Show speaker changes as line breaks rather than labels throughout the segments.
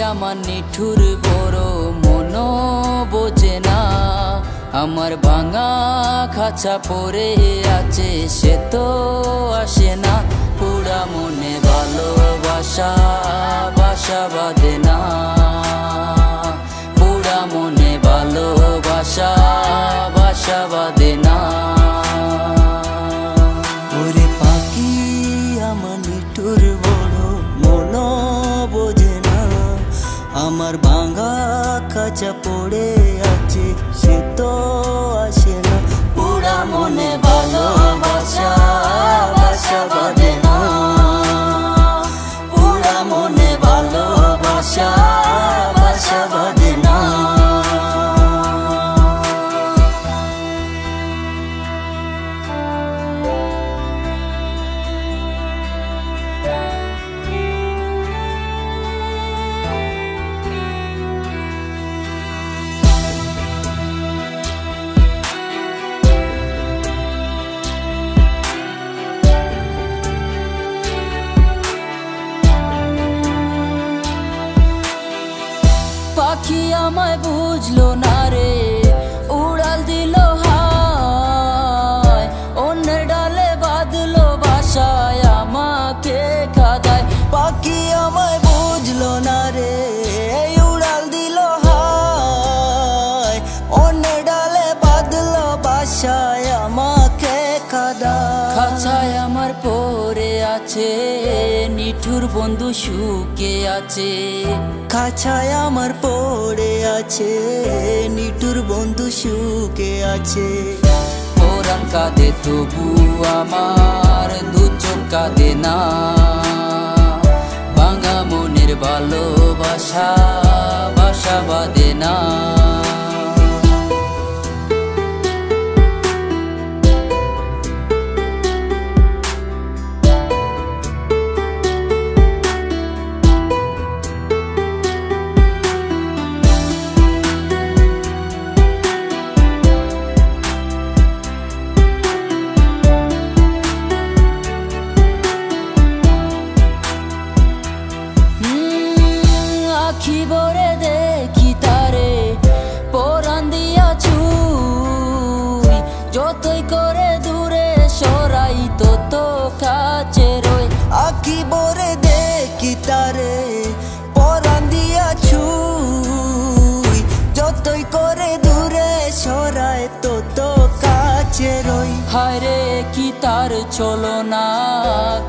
আমার নিঠুর বড় মন বোঝে না, আমার ভাঙা খাঁচা পড়ে আছে সে তো আসে না। পুরা মনে ভালোবাসা বাসা বাঁধে না, পুরা মনে ভালোবাসা বাসা বাঁধে না।
ওরে পাখি আমার নিঠুর বড় মন বোঝে না, আমার ভাঙা খাঁচা পড়ে আছে সে তো আসে না।
পুরা মনে ভালোবাসা বাসা বাঁধে না, পুরা মনে ভালোবাসা বাসা বাঁধে না। পাখি আমায় বুঝলো না রে, উড়াল দিল হায়, অন্যের ডালে বাঁধলো বাসায় আমাকে কাঁদায়।
পাখি আমায় বুঝলো না রে, উড়াল দিল হায়, অন্যের ডালে বাঁধলো বাসায় আমাকে কাঁদায়।
খাঁচায় আমার পড়ে আছে নিঠুর বন্ধু সুখে আছে,
খাঁচায় আমার পড়ে আছে নিঠুর বন্ধু সুখে আছে।
পরাণ কাঁদে তবু আমার দু চোখ কাঁদে না, ভাঙা মনের ভালোবাসা বাসা বাঁধে না। আখি ভরে দেখি তারে পরাণ দিয়া ছুঁই, যতই করে দূরে সরাই তত কাছে রই।
আখি ভরে দেখি তারে পরাণ দিয়া ছুঁই, যতই করে দূরে সরাই তত কাছে রই।
হায় রে কি তার চলো না,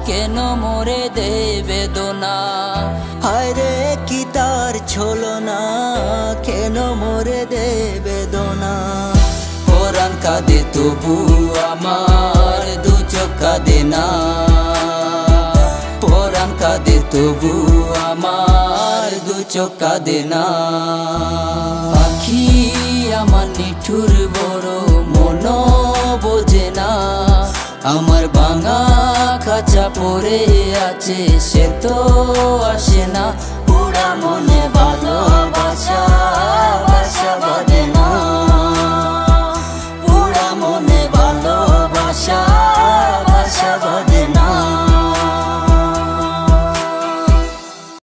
কেন মোরে দে বেদনা।
হায় রে কি তার ছলো না, কেন মোরে দে বেদনা।
পরাণ কাঁদে তবু আমার দু চোখ কাঁদে না, পরাণ কাঁদে তবু আমার দু চোখ কাঁদে না। পাখি আমার নিঠুর বড় মন বোঝে না, আমার ভাঙা খাঁচা পড়ে আছে সে তো আসে না। পুরা মনে ভালোবাসা বাসা বাঁধে